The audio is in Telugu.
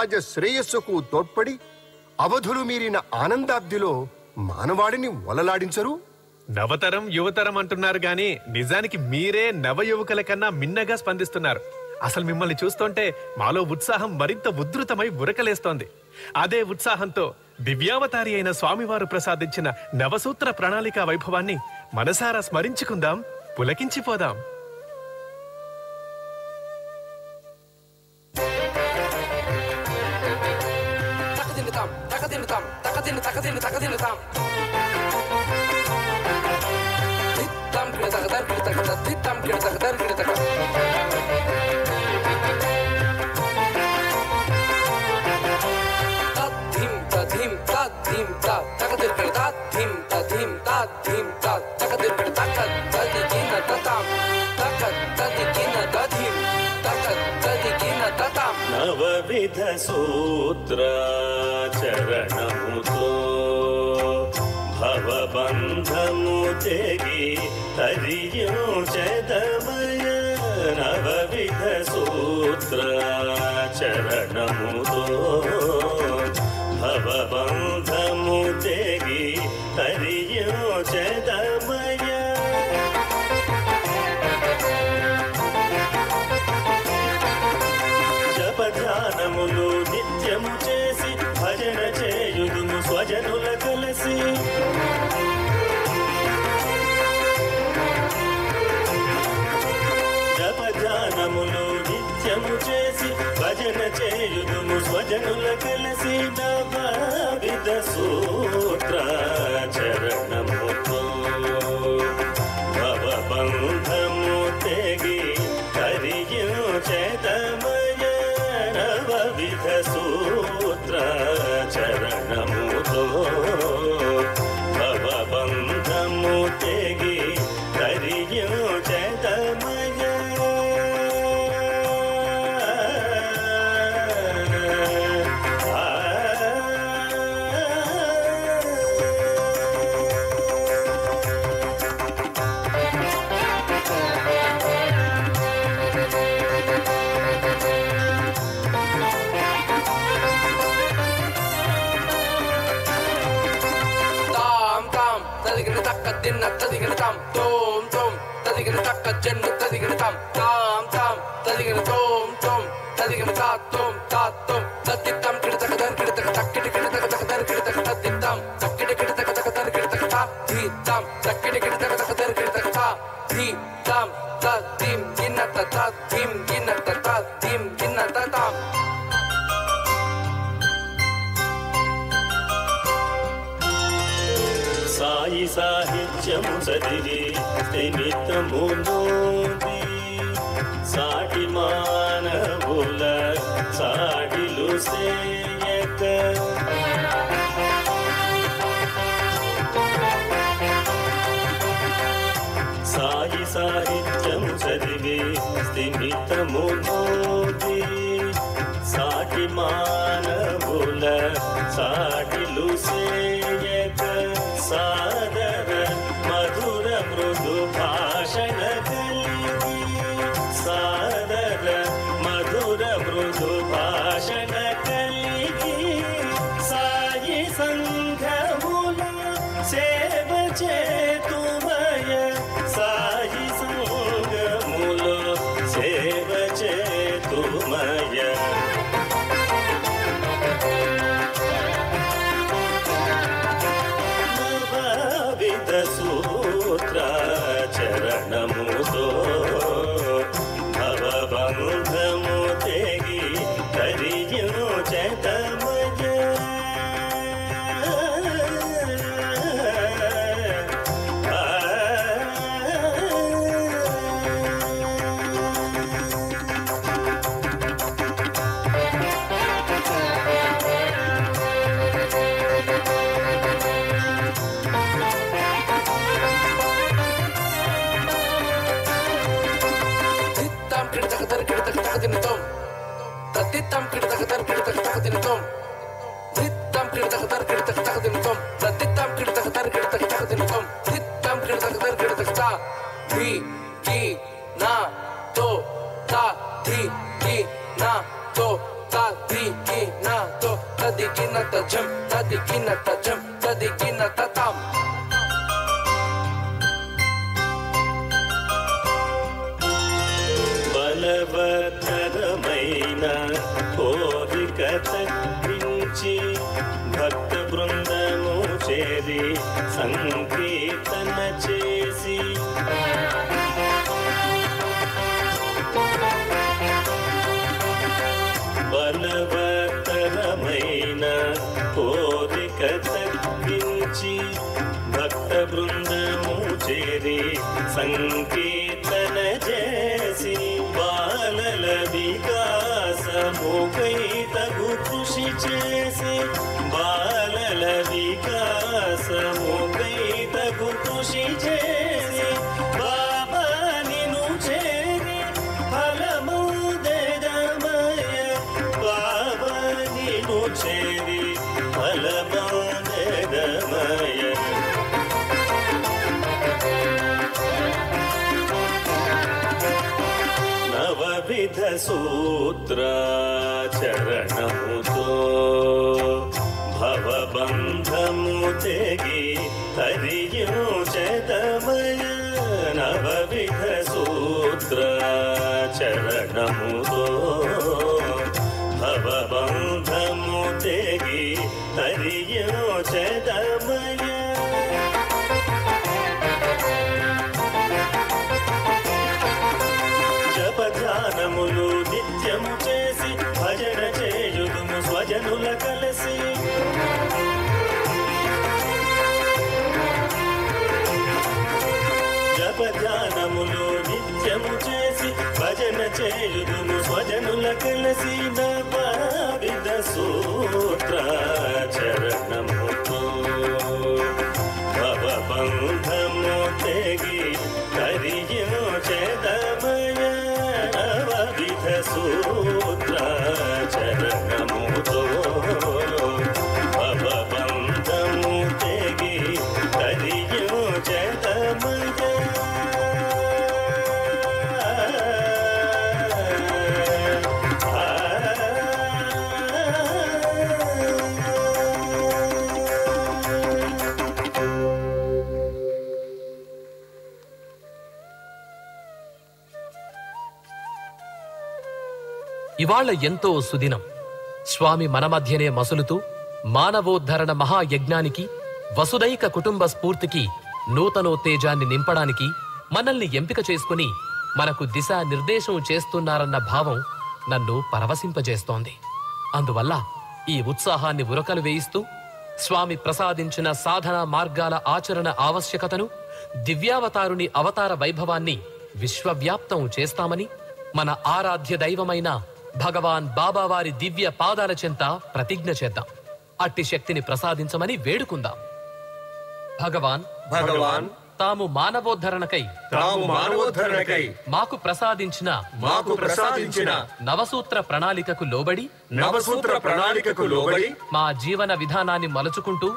రాజ శ్రేయస్సుకు తోడ్పడి అవధులు మీరిన ఆనందాబ్దిలో మానవాడిని ఒలలాడించరు. నవతరం యువతరం అంటున్నారు గాని నిజానికి మీరే నవయువకుల కన్నా మిన్నగా స్పందిస్తున్నారు. అసలు మిమ్మల్ని చూస్తుంటే మాలో ఉత్సాహం మరింత ఉధృతమై ఉరకలేస్తోంది. అదే ఉత్సాహంతో దివ్యావతారి అయిన స్వామివారు ప్రసాదించిన నవసూత్ర ప్రణాళిక వైభవాన్ని మనసారా స్మరించుకుందాం, పులకించిపోదాం. నవవిధ సూత్ర చరణముతో భవబంధము తెగి హరియోచదమయ. నవవిధ సూత్ర చరణముతో భవబంధము తెగి హరియోచదమయ. జపధ్యానములు నిత్యము చేసి భజన చేయుదుము స్వజనుల కలసి. జపధ్యానములు నిత్యము చేసి భజన చేయుదుము స్వజనుల కలసి. నవవిధ సూత్ర చరణముతో భవబంధము తెగి హరియోచదమయ. నవవిధ సూత్ర చరణముతో భవబంధము తెగి హరియోచదమయ. సాయి సాహిత్యము చదివి స్థిమితము నోది సాటి మానవుల సాటిలు సేయక. సాయి సాహిత్యము చదివి స్థిమితము నోది సాటి మానవుల సాటిలు సేయక. సాదర మధుర మృదు భాషణ కలిగి సాదర మధుర మృదు భాషణ కలిగి సాయి సంఘముల సేవ చేతుమయ. సాయి సంఘముల సేవ చేతుమయ. సూత్ర చరణముతో భవబంధము తెగి హరియోచదమయ. धी धी ना तो ता धी తదిగిన తజం తదిగిన తజం తదిగిన తతాం. బలవత్తరమైన కోరిక తగ్గించి భక్త బృందము చేరి సంకీర్తన చేసి బలవత్తరమైన కోరిక తగ్గించి భక్త బృందము చేరి సంకీర్తన చేసి బాలల వికాసముకై తగు కృషి చేసి బాలల వికాసముకై తగు కృషి చేసి బాబా నిను చేరి ఫలము దేదమయ బాబా నిను చేరి ఫలము దేదమయ. నవవిధ సూత్రాచరణముతో భవబంధము తెగి హరియోచతమయ. నవవిధ సూత్రాచరణముతో భవబంధము తెగి హరియోచతమయ. జపధ్యానములు నిత్యము చేసి భజన చేయుదుము స్వజనుల కలసి. జపధ్యానములు నిత్యము చేసి భజన చేయుదుము స్వజనుల కలసి. నవవిధ సూత్రాచరణముతో భవబంధము తెగి హరియోచతమయ. నవవిధ సూత్రాచరణముతో భవబంధము తెగి హరియోచతమయ. ఇవాళ ఎంతో సుదినం. స్వామి మన మధ్యనే మసులుతూ మానవోద్ధరణ మహాయజ్ఞానికి, వసుదైక కుటుంబ స్ఫూర్తికి నూతనోత్తేజాన్ని నింపడానికి మనల్ని ఎంపిక చేసుకుని మనకు దిశా నిర్దేశం చేస్తున్నారన్న భావం నన్ను పరవశింపజేస్తోంది. అందువల్ల ఈ ఉత్సాహాన్ని ఉరకలు వేయిస్తూ స్వామి ప్రసాదించిన సాధనా మార్గాల ఆచరణ ఆవశ్యకతను, దివ్యావతారుని అవతార వైభవాన్ని విశ్వవ్యాప్తం చేస్తామని మన ఆరాధ్య దైవమైన భగవాన్ బాబావారి దివ్య పాదాల చెంత ప్రతిజ్ఞ చేద్దాం. అట్టి శక్తిని ప్రసాదించమని వేడుకుందాం. భగవాన్ తాము మానవోద్ధరణకై మాకు ప్రసాదించిన నవసూత్ర ప్రణాళికకు లోబడి మా జీవన విధానాన్ని మలుచుకుంటూ